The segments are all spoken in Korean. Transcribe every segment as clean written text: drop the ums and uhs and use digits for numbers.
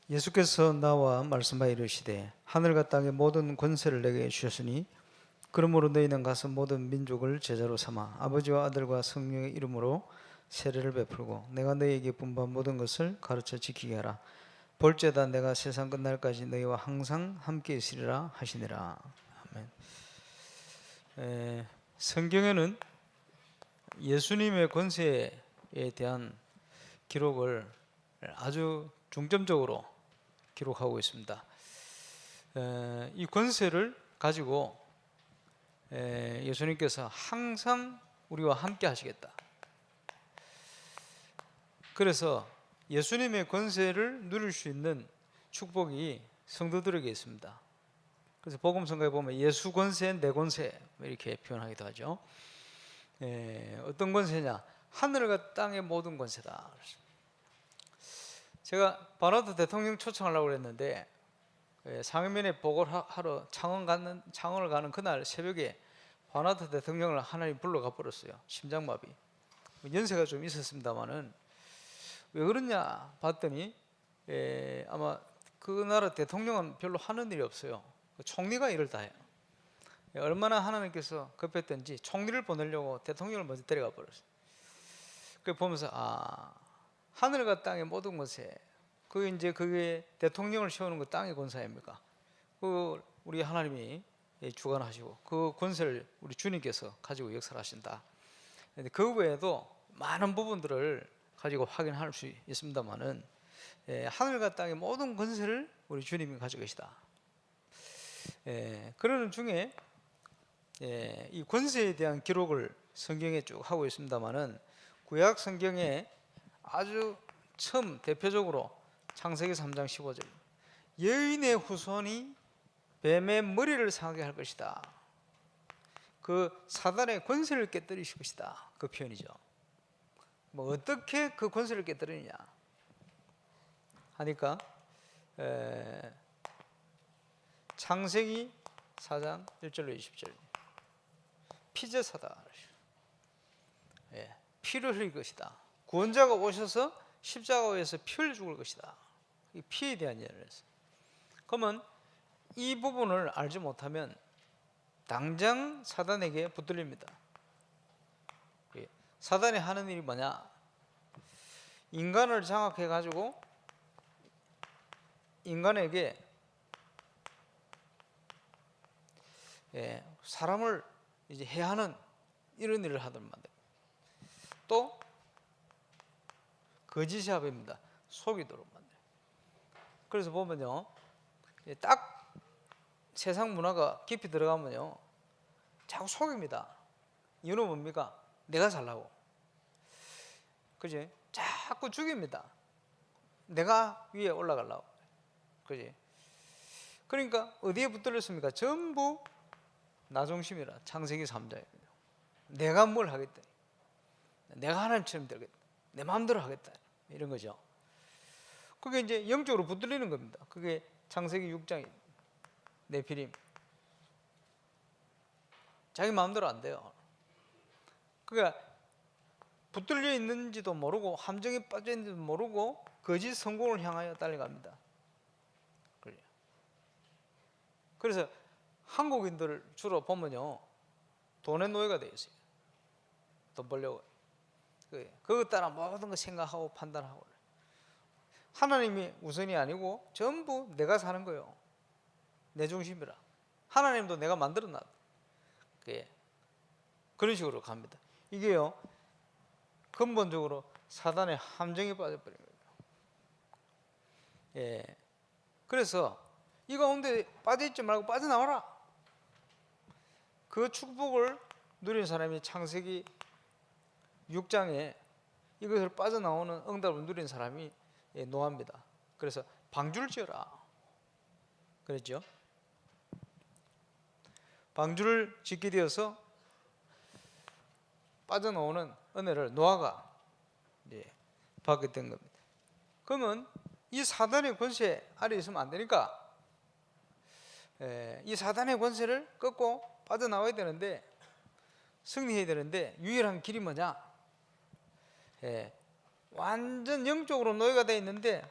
예수께서 나와 말씀하여 이르시되 하늘과 땅의 모든 권세를 내게 주셨으니 그러므로 너희는 가서 모든 민족을 제자로 삼아 아버지와 아들과 성령의 이름으로 세례를 베풀고 내가 너희에게 분부한 모든 것을 가르쳐 지키게 하라. 볼지어다 내가 세상 끝날까지 너희와 항상 함께 있으리라 하시니라. 아멘. 성경에는 예수님의 권세에 대한 기록을 아주 중점적으로 기록하고 있습니다. 이 권세를 가지고 예수님께서 항상 우리와 함께 하시겠다. 그래서 예수님의 권세를 누릴 수 있는 축복이 성도들에게 있습니다. 그래서 복음성가에 보면 예수 권세, 내 권세 이렇게 표현하기도 하죠. 어떤 권세냐? 하늘과 땅의 모든 권세다. 제가 바나드 대통령 초청하려고 했는데 상임위원회 보고를 하러 창원을 가는 그날 새벽에 바나드 대통령을 하나님 불러가 버렸어요. 심장마비. 연세가 좀 있었습니다만은 왜 그러냐 봤더니 아마 그 나라 대통령은 별로 하는 일이 없어요. 총리가 일을 다 해요. 얼마나 하나님께서 급했던지 총리를 보내려고 대통령을 먼저 데려가 버렸어요. 그 보면서 하늘과 땅의 모든 것에 그게 대통령을 세우는 거 땅의 권세 아닙니까? 그 우리 하나님이 주관하시고 그 권세를 우리 주님께서 가지고 역사를 하신다. 그 외에도 많은 부분들을 가지고 확인할 수 있습니다만은 하늘과 땅의 모든 권세를 우리 주님이 가지고 계시다. 그러는 중에 이 권세에 대한 기록을 성경에 쭉 하고 있습니다만은 구약 성경에 아주 처음 대표적으로 창세기 3장 15절 여인의 후손이 뱀의 머리를 상하게 할 것이다. 그 사단의 권세를 깨뜨리실 것이다. 그 표현이죠. 뭐 어떻게 그 권세를 깨뜨리느냐 하니까 창세기 4장 1절로 20절 피제사다. 피를 흘릴 것이다. 구원자가 오셔서 십자가에서 피를 죽을 것이다. 이 피에 대한 예를 했어요. 그러면 이 부분을 알지 못하면 당장 사단에게 붙들립니다. 사단이 하는 일이 뭐냐? 인간을 장악해 가지고 인간에게 사람을 이제 해하는 이런 일을 하든 만들. 또 거짓의 합입니다. 속이도록 만들. 그래서 보면요, 딱 세상 문화가 깊이 들어가면요, 자꾸 속입니다. 이유는 뭡니까? 내가 살라고. 그지? 자꾸 죽입니다. 내가 위에 올라가려고. 그지? 그러니까 어디에 붙들렸습니까? 전부 나 중심이라. 창세기 3장입니다. 내가 뭘 하겠다. 내가 하나님처럼 되겠다. 내 마음대로 하겠다. 이런 거죠. 그게 이제 영적으로 붙들리는 겁니다. 그게 창세기 6장입니다. 네피림. 자기 마음대로 안 돼요. 그러니까 붙들려 있는지도 모르고 함정에 빠져 있는지도 모르고 거짓 성공을 향하여 달려갑니다. 그래서 한국인들 주로 보면요, 돈의 노예가 되어 있어요. 돈 벌려고. 그것 따라 모든 거 생각하고 판단하고. 하나님이 우선이 아니고 전부 내가 사는 거예요. 내 중심이라. 하나님도 내가 만들어 놨다. 그런 식으로 갑니다. 이게요, 근본적으로 사단의 함정에 빠져버린 거예요. 그래서 이 가운데 빠져있지 말고 빠져나와라. 그 축복을 누린 사람이 창세기 6장에 이것을 빠져나오는 응답을 누린 사람이 노아입니다. 그래서 방주를 지어라 그랬죠. 방주를 짓게 되어서 빠져나오는 은혜를 노아가 받게 된 겁니다. 그러면 이 사단의 권세 아래 있으면 안 되니까 이 사단의 권세를 꺾고 빠져나와야 되는데, 승리해야 되는데 유일한 길이 뭐냐? 완전 영적으로 노예가 되어 있는데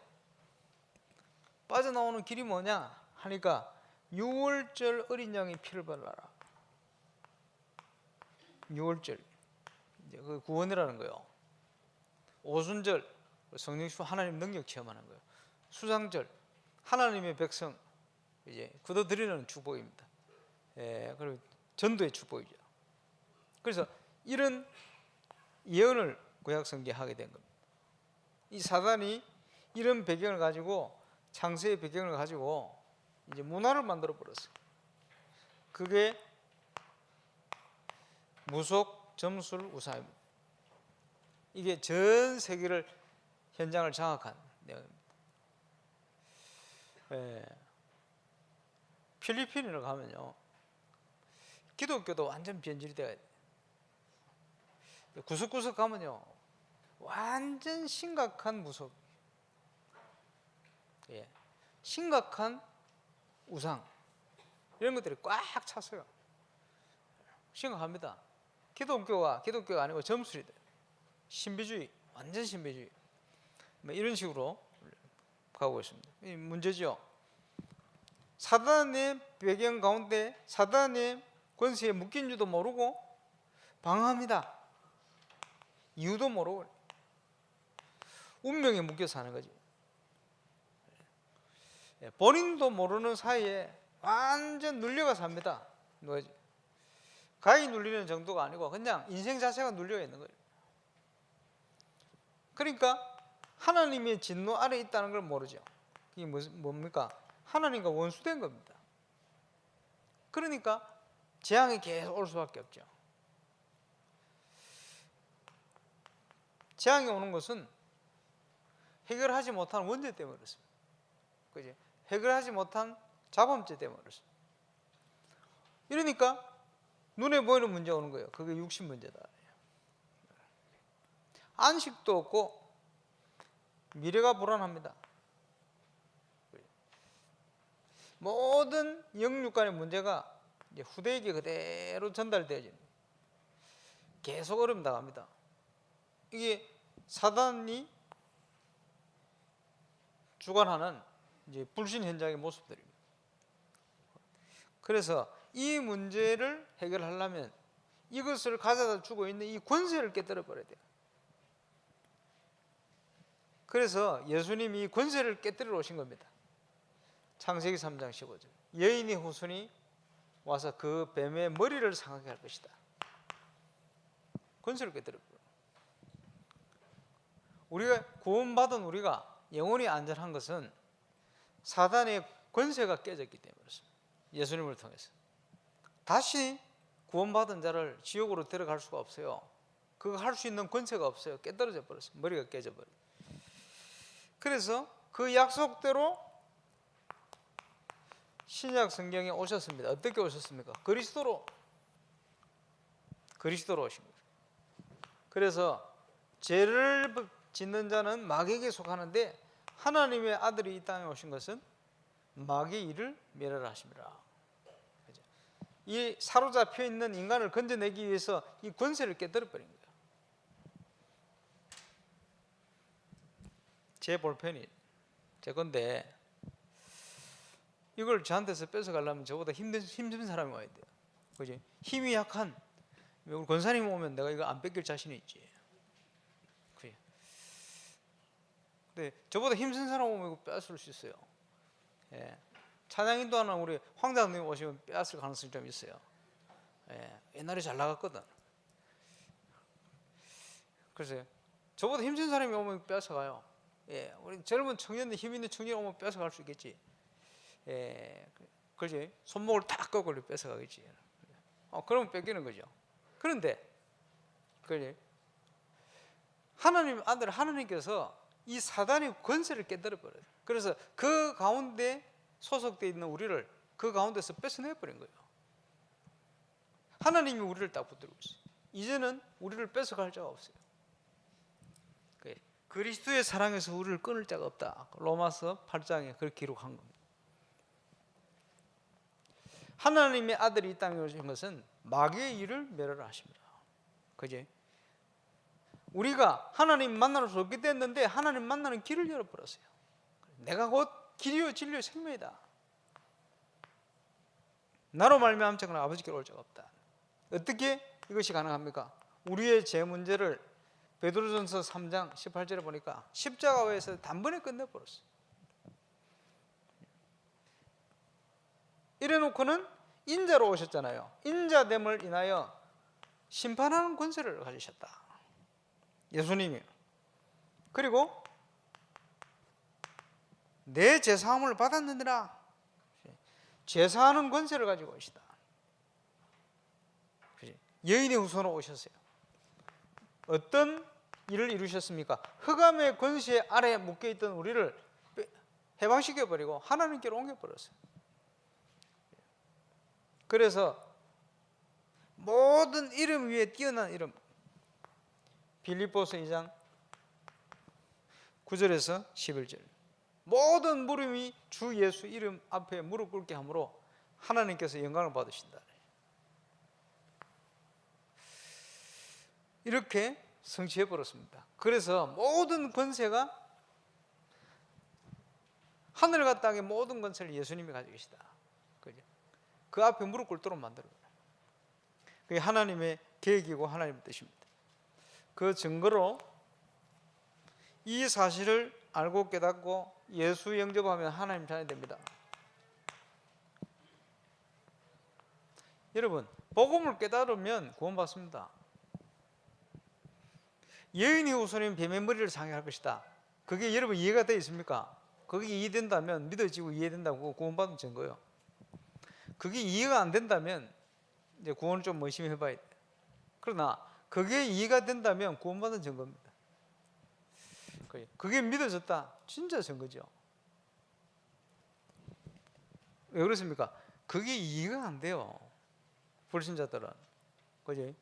빠져나오는 길이 뭐냐 하니까 6월절 어린 양의 피를 발라라. 6월절 이제 그 구원이라는 거예요. 오순절 성령수 하나님 능력 체험하는 거예요. 수장절 하나님의 백성 이제 굳어드리는 축복입니다. 그리고 전도의 축복이죠. 그래서 이런 예언을 구약성경에 하게 된 겁니다. 이 사단이 이런 배경을 가지고 창세의 배경을 가지고 이제 문화를 만들어 버렸어요. 그게 무속 점술 우상입니다. 이게 전 세계를 현장을 장악한 내용입니다. 필리핀으로 가면요, 기독교도 완전 변질이 돼야 돼요. 구석구석 가면요, 완전 심각한 무속, 심각한 우상 이런 것들이 꽉 찼어요. 심각합니다. 기독교가 아니고 점술이 돼요. 신비주의, 완전 신비주의. 이런 식으로 가고 있습니다. 이 문제죠. 사단의 배경 가운데 사단의 권세에 묶인 줄도 모르고 방황합니다. 이유도 모르고 운명에 묶여 사는 거지. 본인도 모르는 사이에 완전 눌려가 삽니다. 가히 눌리는 정도가 아니고 그냥 인생 자체가 눌려 있는 거예요. 그러니까 하나님의 진노 아래 있다는 걸 모르죠. 이게 뭡니까? 하나님과 원수된 겁니다. 그러니까 재앙이 계속 올 수밖에 없죠. 재앙이 오는 것은 해결하지 못한 원죄 때문에 그렇습니다. 그죠? 해결하지 못한 자범죄 때문에 그렇습니다. 이러니까 눈에 보이는 문제가 오는 거예요. 그게 육신 문제다. 안식도 없고 미래가 불안합니다. 모든 영육 간의 문제가 이제 후대에게 그대로 전달되어집니다. 계속 어려움 당합니다. 이게 사단이 주관하는 이제 불신 현장의 모습들입니다. 그래서 이 문제를 해결하려면 이것을 가져다 주고 있는 이 권세를 깨뜨려 버려야 돼요. 그래서 예수님이 이 권세를 깨뜨리러 오신 겁니다. 창세기 3장 15절. 여인의 후손이 와서 그 뱀의 머리를 상하게 할 것이다. 권세를 깨뜨려 버려요. 우리가 구원받은 우리가 영원히 안전한 것은 사단의 권세가 깨졌기 때문에 그렇습니다. 예수님을 통해서 다시 구원받은 자를 지옥으로 데려갈 수가 없어요. 그거 할 수 있는 권세가 없어요. 깨떨어져 버렸어요. 머리가 깨져버려요. 그래서 그 약속대로 신약 성경에 오셨습니다. 어떻게 오셨습니까? 그리스도로 오신 거예요. 그래서 죄를 짓는 자는 마귀에게 속하는데 하나님의 아들이 이 땅에 오신 것은 마귀의 일을 멸하라 하심이라. 이 사로잡혀 있는 인간을 건져내기 위해서 이 권세를 깨뜨려 버린 거예요. 제 볼펜이 제 건데 이걸 저한테서 뺏어가려면 저보다 힘든 사람이 와야 돼요. 그지? 힘이 약한 우리 권사님 오면 내가 이거 안 뺏길 자신이 있지. 그래. 근데 저보다 힘센 사람 오면 이거 뺏을 수 있어요. 예. 찬양인도 하는 우리 황장님 오시면 빼앗을 가능성이 좀 있어요. 옛날에 잘 나갔거든. 그래서 저보다 힘든 사람이 오면 뺏어가요. 우리 젊은 청년들, 힘 있는 청년 오면 뺏어갈 수 있겠지. 그렇지. 손목을 탁 꺾고 뺏어가겠지. 그러면 뺏기는 거죠. 그런데 그렇지. 하나님 아들 하나님께서 이 사단의 권세를 깨뜨려 버려요. 그래서 그 가운데 소속되어 있는 우리를 그 가운데서 뺏어내 버린 거예요. 하나님이 우리를 딱 붙들고 있어요. 이제는 우리를 뺏어갈 자가 없어요. 그리스도의 사랑에서 우리를 끊을 자가 없다. 로마서 8장에 그렇게 기록한 겁니다. 하나님의 아들이 이 땅에 오신 것은 마귀의 일을 멸하라 하십니다. 그지? 우리가 하나님 만나러 수 없게 됐는데 하나님 만나는 길을 열어버렸어요. 내가 곧 길이요 진리요 생명이다. 나로 말미암아 자는 아버지께로 올 자가 없다. 어떻게 이것이 가능합니까? 우리의 죄 문제를 베드로전서 3장 18절에 보니까 십자가에서 단번에 끝내버렸어요. 이래놓고는 인자로 오셨잖아요. 인자됨을 인하여 심판하는 권세를 가지셨다. 예수님이. 그리고 내 죄사함을 받았느니라. 죄사하는 권세를 가지고 오시다. 여인의 후손으로 오셨어요. 어떤 일을 이루셨습니까? 흑암의 권세 아래 묶여있던 우리를 해방시켜버리고 하나님께로 옮겨버렸어요. 그래서 모든 이름 위에 뛰어난 이름, 빌립보서 2장 9절에서 11절, 모든 무릎이 주 예수 이름 앞에 무릎 꿇게 함으로 하나님께서 영광을 받으신다. 이렇게 성취해 버렸습니다. 그래서 모든 권세가, 하늘과 땅의 모든 권세를 예수님이 가지고 계시다. 그죠? 그 앞에 무릎 꿇도록 만들어요. 그게 하나님의 계획이고 하나님의 뜻입니다. 그 증거로 이 사실을 알고 깨닫고 예수 영접하면 하나님 자녀 됩니다. 여러분, 복음을 깨달으면 구원받습니다. 여인이 후손인 뱀의 머리를 상해할 것이다. 그게 여러분 이해가 되어 있습니까? 그게 이해된다면, 믿어지고 이해된다고 구원받은 증거예요. 그게 이해가 안 된다면 이제 구원을 좀 열심히 해봐야 돼. 그러나 그게 이해가 된다면 구원받은 증거입니다. 그게 믿어졌다, 진짜 증거죠. 왜 그렇습니까? 그게 이해가 안 돼요, 불신자들은. 그지?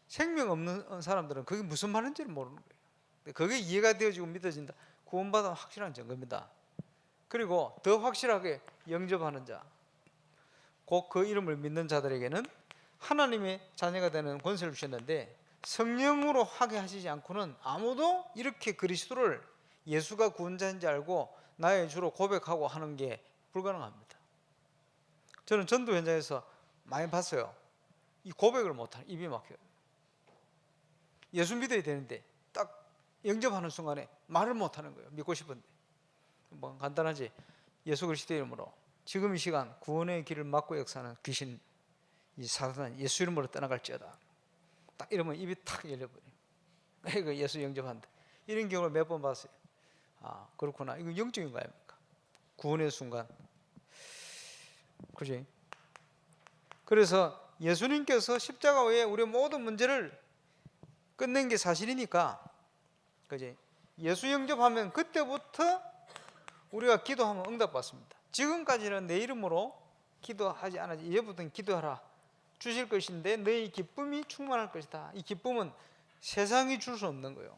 생명 없는 사람들은 그게 무슨 말인지를 모르는 거예요. 그게 이해가 되어지고 믿어진다, 구원받은 확실한 증거입니다. 그리고 더 확실하게 영접하는 자, 곧 그 이름을 믿는 자들에게는 하나님의 자녀가 되는 권세를 주셨는데, 성령으로 하게 하시지 않고는 아무도 이렇게 그리스도를 예수가 구원자인지 알고 나의 주로 고백하고 하는 게 불가능합니다. 저는 전도 현장에서 많이 봤어요. 이 고백을 못하는, 입이 막혀요. 예수 믿어야 되는데 딱 영접하는 순간에 말을 못하는 거예요. 믿고 싶은데. 뭐 간단하지. 예수 그리스도 이름으로 지금 이 시간 구원의 길을 막고 역사하는 귀신, 이 사단은 예수 이름으로 떠나갈지어다. 딱 이러면 입이 탁 열려버려요. 이거 예수 영접한다. 이런 경우를 몇 번 봤어요. 아, 그렇구나. 이거 영적인 거 아닙니까? 구원의 순간. 그지? 그래서 예수님께서 십자가 외에 우리의 모든 문제를 끝낸 게 사실이니까, 그지? 예수 영접하면 그때부터 우리가 기도하면 응답받습니다. 지금까지는 내 이름으로 기도하지 않았지, 이제부터는 기도하라 주실 것인데 너희 기쁨이 충만할 것이다. 이 기쁨은 세상이 줄 수 없는 거예요.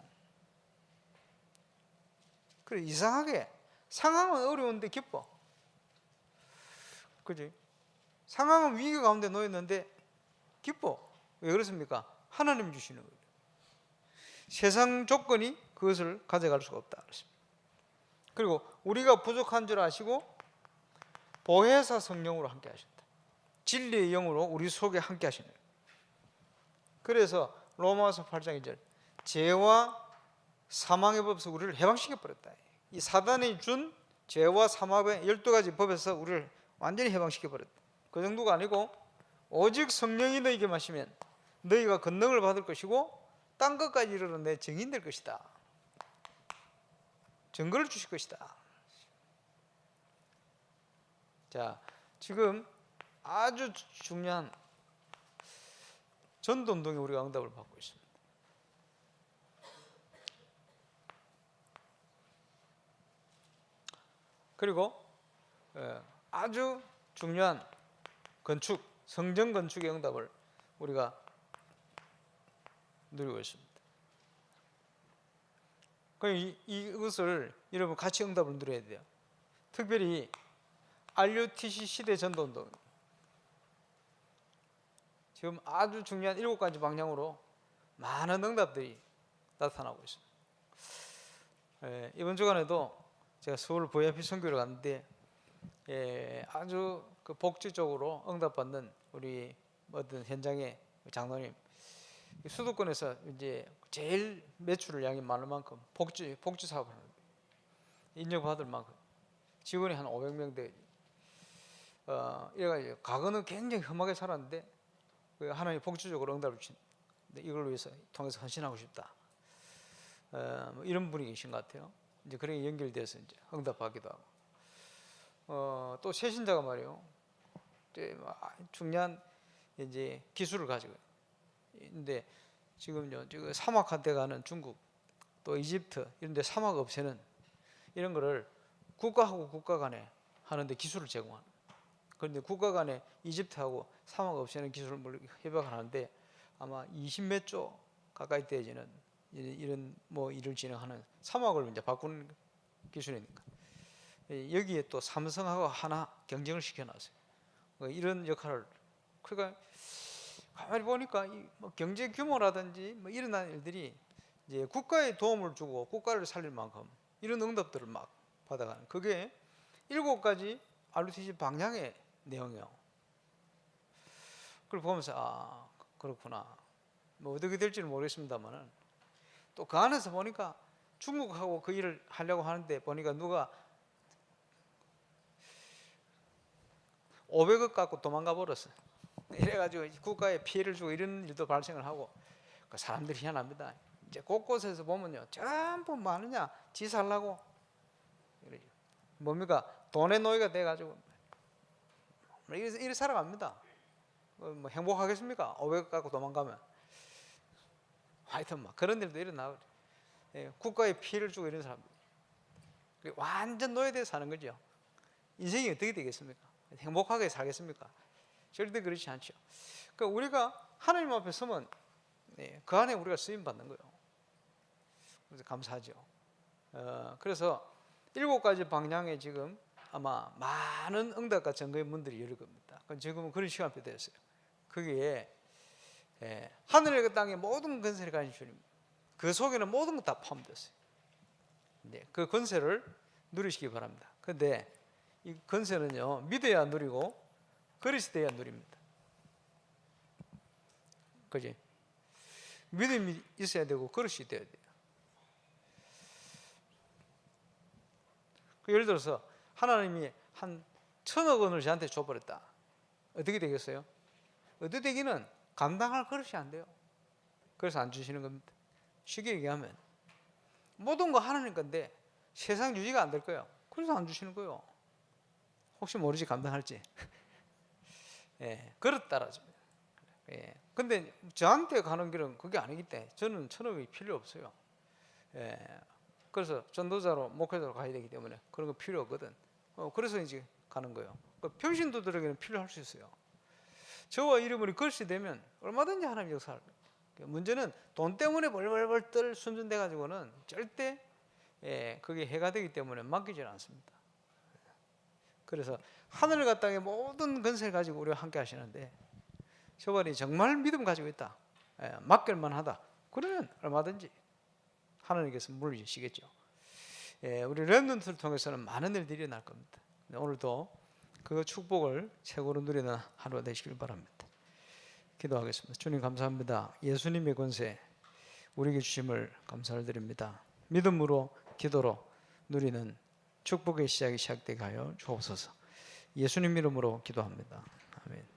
그래, 이상하게 상황은 어려운데 기뻐. 그지? 상황은 위기 가운데 놓였는데 기뻐. 왜 그렇습니까? 하나님 주시는 거예요. 세상 조건이 그것을 가져갈 수가 없다. 그리고 우리가 부족한 줄 아시고 보혜사 성령으로 함께 하신다. 진리의 영으로 우리 속에 함께 하시는 거예요. 그래서 로마서 8장 2절, 죄와 사망의 법에서 우리를 해방시켜버렸다. 이 사단이 준 죄와 사망의 12가지 법에서 우리를 완전히 해방시켜버렸다. 그 정도가 아니고 오직 성령이 너희에게 마시면 너희가 권능을 받을 것이고 땅 끝까지 이르러 내 증인 될 것이다. 증거를 주실 것이다. 자, 지금 아주 중요한 전도운동에 우리가 응답을 받고 있습니다. 그리고 아주 중요한 건축, 성전 건축의 응답을 우리가 누리고 있습니다. 이것을 여러분 같이 응답을 누려야 돼요. 특별히 RUTC 시대 전도운동, 지금 아주 중요한 7가지 방향으로 많은 응답들이 나타나고 있습니다. 이번 주간에도 제가 서울 VIP 선교를 갔는데 아주 그 복지적으로 응답받는 우리 어떤 현장의 장로님, 수도권에서 이제 제일 매출을 양이 많을 만큼 복지 사업을 하는 거예요. 인정받을 만큼 직원이 한 500명 돼. 이래가지고 과거는 굉장히 험하게 살았는데 하나님 복지적으로 응답을 주신, 이걸 위해서 통해서 헌신하고 싶다. 뭐 이런 분이 계신 것 같아요. 이제 그런 게 연결돼서 이제 응답하기도 하고, 또 새신자가 말이에요. 중요한 이제 기술을 가지고 있는데 지금요, 지금 사막한테 가는 중국, 또 이집트 이런데 사막 없애는 이런 거를 국가하고 국가 간에 하는데 기술을 제공하는. 그런데 국가 간에 이집트하고 사막 없애는 기술을 협약을 하는데 아마 20몇 조 가까이 되어지는 이런 뭐 일을 진행하는 사막을 이제 바꾸는 기술이니까 여기에 또 삼성하고 하나 경쟁을 시켜놨어요. 이런 역할을. 그러니까 가만히 보니까 뭐 경제 규모라든지 뭐 일어나는 일들이 이제 국가에 도움을 주고 국가를 살릴 만큼 이런 응답들을 막 받아가는, 그게 7가지 RUTC 방향의 내용이에요. 그걸 보면서 그렇구나. 뭐 어떻게 될지는 모르겠습니다만은 또 그 안에서 보니까 중국하고 그 일을 하려고 하는데 보니까 누가 500억 갖고 도망가 버렸어요. 이래가지고 국가에 피해를 주고 이런 일도 발생을 하고, 그 사람들이 희한합니다. 이제 곳곳에서 보면요, 전부 많으냐 지 살라고 뭡니까 돈의 노예가 돼가지고 이렇게 살아갑니다. 뭐 행복하겠습니까? 500억 갖고 도망가면. 하여튼 막 그런 일도 일어나고, 국가에 피해를 주고 이런 사람들 완전 노예되어 사는 거죠. 인생이 어떻게 되겠습니까? 행복하게 살겠습니까? 절대 그렇지 않죠. 그러니까 우리가 하나님 앞에 서면 그 안에 우리가 쓰임 받는 거예요. 그래서 감사하죠. 그래서 7가지 방향에 지금 아마 많은 응답과 증거의 문들이 열릴 겁니다. 지금은 그런 시간표 되었어요. 거기에 하늘과 땅의 모든 권세를 가진 주님, 그 속에는 모든 것 다 포함되었어요. 그 권세를 누리시기 바랍니다. 그런데 이 권세는요, 믿어야 누리고 그릇이 돼야 누립니다. 그지? 믿음이 있어야 되고 그릇이 돼야 돼요. 예를 들어서 하나님이 한 1,000억 원을 저한테 줘버렸다. 어떻게 되겠어요? 어떻게 되기는 감당할 그릇이 안 돼요. 그래서 안 주시는 겁니다. 쉽게 얘기하면 모든 거 하나님 건데 세상 유지가 안 될 거예요. 그래서 안 주시는 거예요. 혹시 모르지 감당할지. 그릇 따라줍니다. 근데 저한테 가는 길은 그게 아니기 때문에 저는 1,000억이 필요 없어요. 그래서 전도자로 목회자로 가야 되기 때문에 그런 거 필요 없거든. 그래서 이제 가는 거예요. 평신도들에게는 필요할 수 있어요. 저와 이름이 그릇이 되면 얼마든지 하나님 역사를. 문제는 돈 때문에 벌벌벌 떨 순전돼 가지고는 절대 그게 해가 되기 때문에 맡기지 않습니다. 그래서 하늘과 땅의 모든 권세를 가지고 우리와 함께 하시는데 저번에 정말 믿음 가지고 있다, 맡길만 하다, 그러면 얼마든지 하나님께서 물리시겠죠. 우리 렘넌트를 통해서는 많은 일들이 일어날 겁니다. 오늘도 그 축복을 최고로 누리는 하루가 되시길 바랍니다. 기도하겠습니다. 주님 감사합니다. 예수님의 권세 우리에게 주심을 감사를 드립니다. 믿음으로 기도로 누리는 축복의 시작이 시작되게 하여 주옵소서. 예수님 이름으로 기도합니다. 아멘.